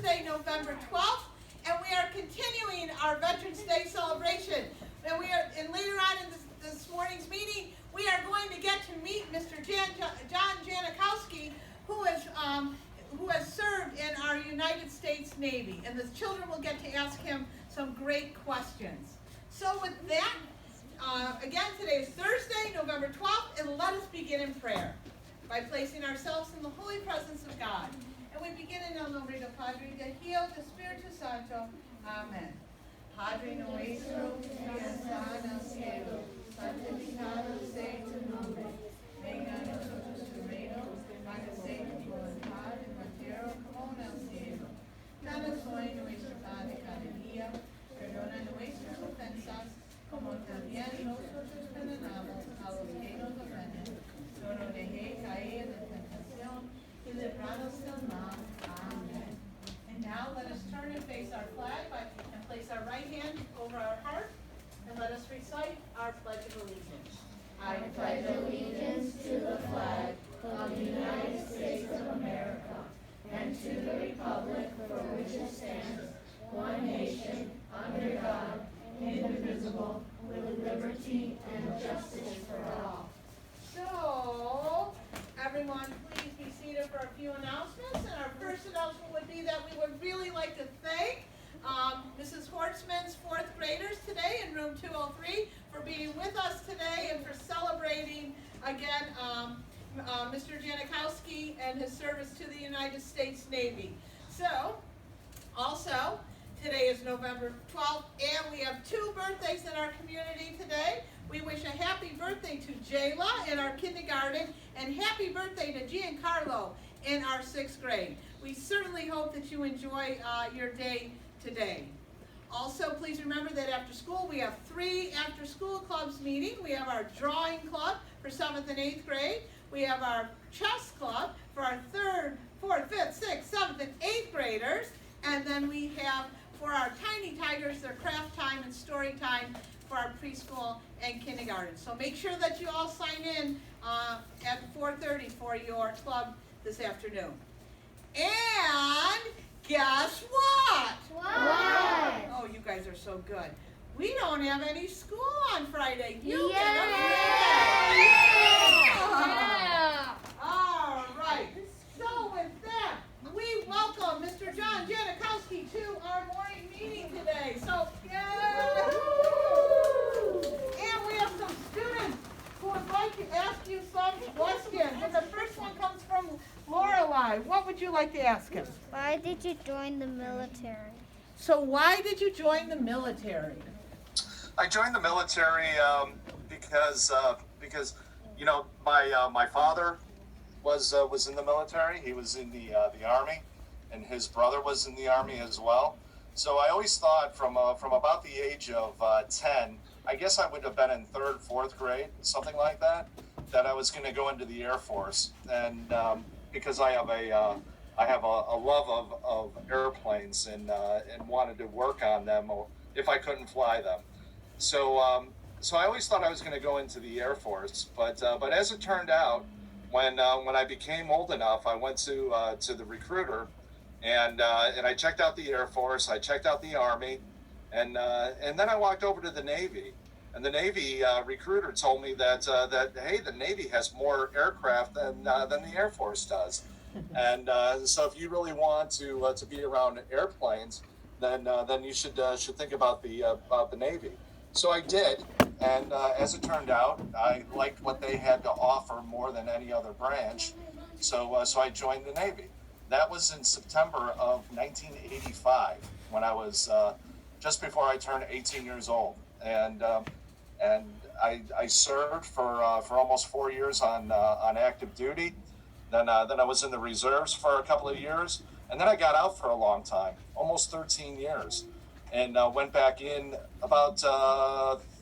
Thursday, November 12th, and we are continuing our Veterans Day celebration. And later on in this morning's meeting, we are going to get to meet Mr. John Janikowski, who has served in our United States Navy, and the children will get to ask him some great questions. So with that, again, today is Thursday, November 12th, and let us begin in prayer by placing ourselves in the holy presence of God. And we begin in el nombre del Padre, del Hijo, del Espíritu Santo. Amen. Padre nuestro, que estás en el cielo, santificado sea tu nombre. Venga a nosotros tu reino, hágase tu voluntad en la tierra como en el cielo. Danos hoy nuestro pan de cada día, perdona nuestras ofensas, como también nosotros perdonamos a los que nos ofenden. No nos dejes caer en la tentación, y libranos del mal. Amen. And now let us turn and face our flag and place our right hand over our heart, and let us recite our Pledge of Allegiance. I pledge allegiance to the flag of the United States of America and to the republic for which it stands, one nation, under God, indivisible, with liberty and justice for all. So, everyone, please be seated for a few announcements. And our first announcement would be that we would really like to thank Mrs. Hortzman's fourth graders today in room 203 for being with us today and for celebrating, again, Mr. Janikowski and his service to the United States Navy. So, also, today is November 12th, and we have two birthdays in our community today. We wish a happy birthday to Jayla in our kindergarten, and happy birthday to Giancarlo in our 6th grade. We certainly hope that you enjoy your day today. Also, please remember that after school, we have 3 after-school clubs meeting. We have our drawing club for 7th and 8th grade. We have our chess club for our 3rd, 4th, 5th, 6th, 7th, and 8th graders. And then we have, for our Tiny Tigers, their craft time and story time for our preschool and kindergarten. So make sure that you all sign in at 4:30 for your club this afternoon. And guess what? What? Oh, you guys are so good. We don't have any school on Friday. You Yay! get a Yeah! All right. So with that, we welcome Mr. John Janikowski to our morning meeting today. So, yeah. And we have some students who would like to ask you some questions. And the first one comes from Lorelei. What would you like to ask him? Why did you join the military? So why did you join the military? I joined the military because my father was in the military. He was in the army, and his brother was in the army as well. So I always thought from about the age of 10, I guess I would have been in 3rd, 4th grade, something like that I was going to go into the Air Force, and because I have a love of airplanes and wanted to work on them if I couldn't fly them. So I always thought I was going to go into the Air Force, but as it turned out, when I became old enough, I went to the recruiter, and I checked out the Air Force, I checked out the Army, and then I walked over to the Navy, and the Navy recruiter told me that hey, the Navy has more aircraft than the Air Force does, and so if you really want to be around airplanes, then you should think about the Navy. So I did, and as it turned out, I liked what they had to offer more than any other branch, so I joined the Navy. That was in September of 1985, when I was just before I turned 18 years old, and I served for almost 4 years on active duty. Then I was in the reserves for a couple of years, and then I got out for a long time, almost 13 years. And went back in about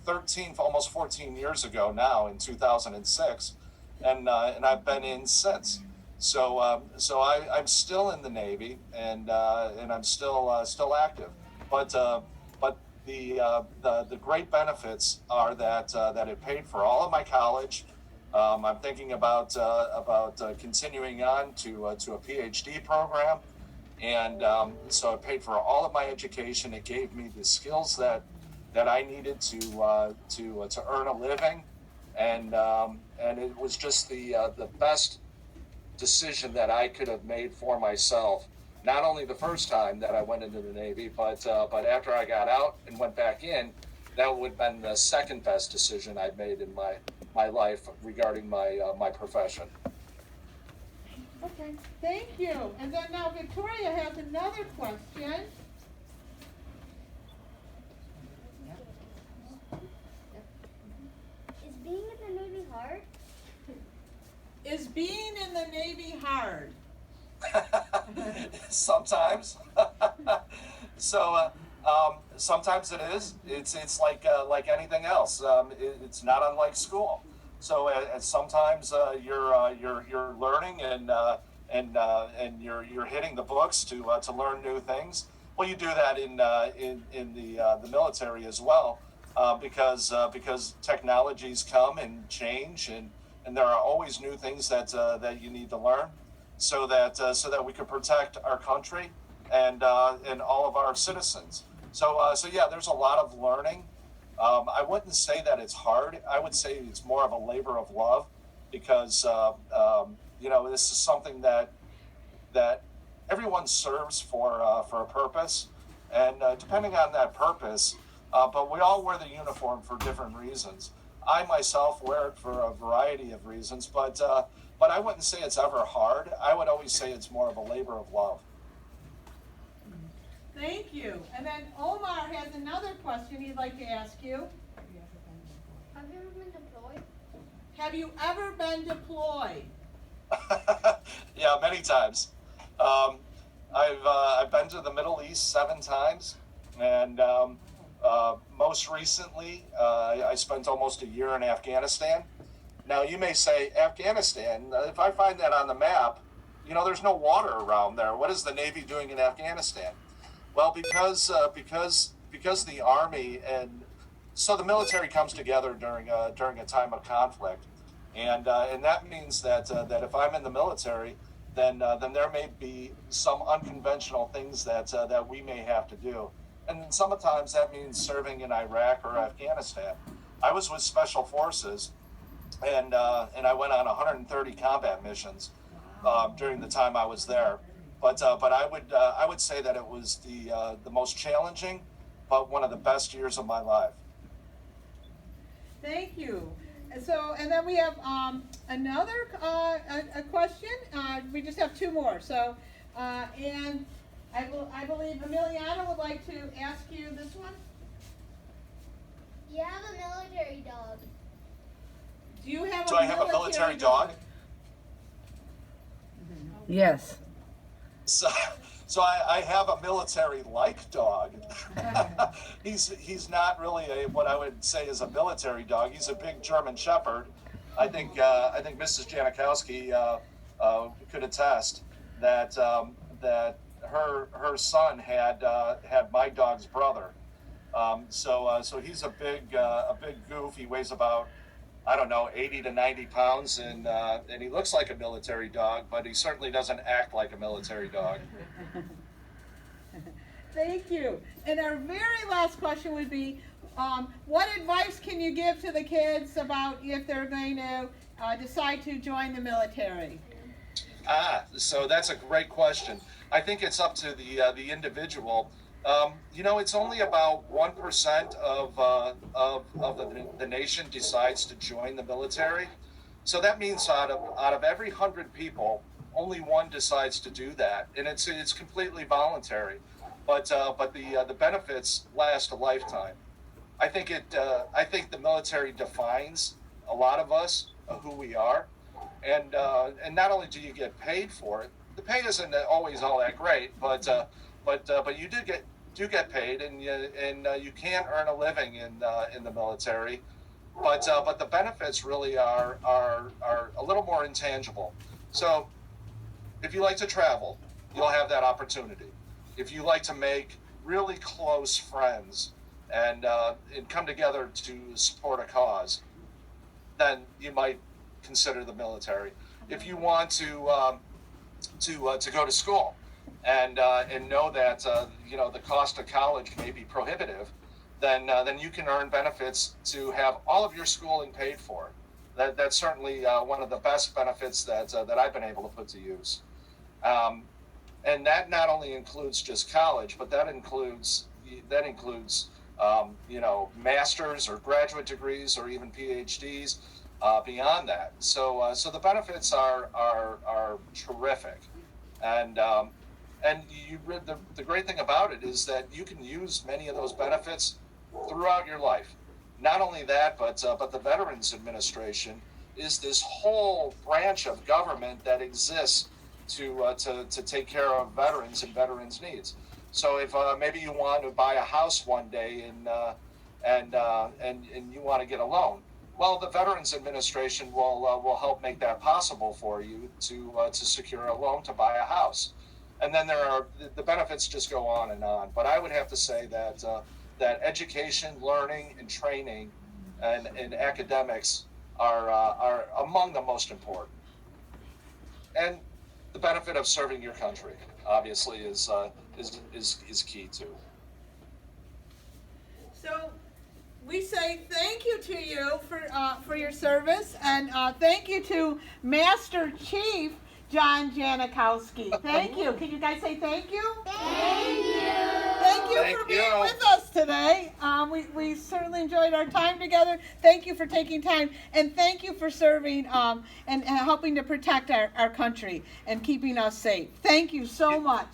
13, almost 14 years ago now, in 2006, and I've been in since. So I'm still in the Navy, and I'm still active. But the great benefits are that it paid for all of my college. I'm thinking about continuing on to a PhD program. And so it paid for all of my education. It gave me the skills that I needed to earn a living, and it was just the best decision that I could have made for myself. Not only the first time that I went into the Navy, but after I got out and went back in, that would have been the second best decision I'd made in my life regarding my profession. Okay, thank you. And then now Victoria has another question. Is being in the Navy hard? Is being in the Navy hard? Sometimes. So sometimes it is. It's like anything else. It's not unlike school. So sometimes you're learning and you're hitting the books to learn new things. Well, you do that in the military as well, because technologies come and change, and there are always new things that you need to learn, so that we can protect our country and all of our citizens. So yeah, there's a lot of learning. I wouldn't say that it's hard. I would say it's more of a labor of love, because this is something that everyone serves for a purpose, and depending on that purpose, but we all wear the uniform for different reasons. I myself wear it for a variety of reasons, but I wouldn't say it's ever hard. I would always say it's more of a labor of love. Thank you. And then Omar has another question he'd like to ask you. Have you ever been deployed? Have you ever been deployed? Yeah, many times. I've been to the Middle East 7 times, and most recently I spent almost a year in Afghanistan. Now you may say, Afghanistan, if I find that on the map, there's no water around there. What is the Navy doing in Afghanistan? Well, because the Army so the military comes together during a time of conflict, and that means that if I'm in the military, then there may be some unconventional things that we may have to do, and sometimes that means serving in Iraq or Afghanistan. I was with Special Forces, and I went on 130 combat missions during the time I was there. But I would say that it was the most challenging, but one of the best years of my life. Thank you. And then we have another a question. We just have 2 more. So, and I believe Emiliana would like to ask you this one. Do you have a military dog? Do you have Do I have a military dog? Yes. So I have a military-like dog. He's not really what I would say is a military dog. He's a big German Shepherd. I think Mrs. Janikowski could attest that her son had my dog's brother. So he's a big goof. He weighs about, I don't know, 80 to 90 pounds, and he looks like a military dog, but he certainly doesn't act like a military dog. Thank you. And our very last question would be, what advice can you give to the kids about if they're going to decide to join the military? So that's a great question. I think it's up to the individual. It's only about 1% of the nation decides to join the military. So that means out of every 100 people, only 1 decides to do that, and it's completely voluntary. But the benefits last a lifetime. I think the military defines a lot of us, who we are, and not only do you get paid for it, the pay isn't always all that great, but you do get paid, and you can earn a living in the military, but the benefits really are a little more intangible. So if you like to travel, you'll have that opportunity. If you like to make really close friends and come together to support a cause, then you might consider the military. If you want to go to school and know that the cost of college may be prohibitive, then you can earn benefits to have all of your schooling paid for. That's certainly one of the best benefits that I've been able to put to use. And that not only includes just college, but that includes masters or graduate degrees or even PhDs beyond that. So the benefits are terrific, and the great thing about it is that you can use many of those benefits throughout your life. Not only that, but the Veterans Administration is this whole branch of government that exists to take care of veterans and veterans' needs. So if maybe you want to buy a house one day and you want to get a loan, well, the Veterans Administration will help make that possible for you to secure a loan to buy a house. And then the benefits just go on and on. But I would have to say that education, learning, and training, and academics are among the most important. And the benefit of serving your country, obviously, is key too. So we say thank you to you for your service, and thank you to Master Chief John Janikowski. Thank you. Can you guys say thank you? Thank you. Thank you for being with us today. We certainly enjoyed our time together. Thank you for taking time, and thank you for serving and helping to protect our country and keeping us safe. Thank you so much.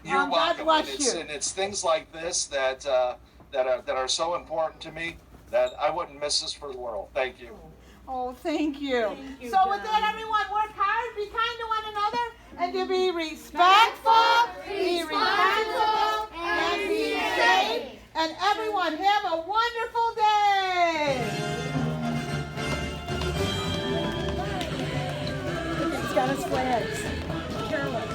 You're welcome. God bless you. And it's things like this that are so important to me that I wouldn't miss this for the world. Thank you. Oh, thank you. Thank you, So with John. that, everyone, work hard, be kind to one another, and to be respectful, be responsible, and be safe. And everyone, have a wonderful day. He's got his flags. Careless.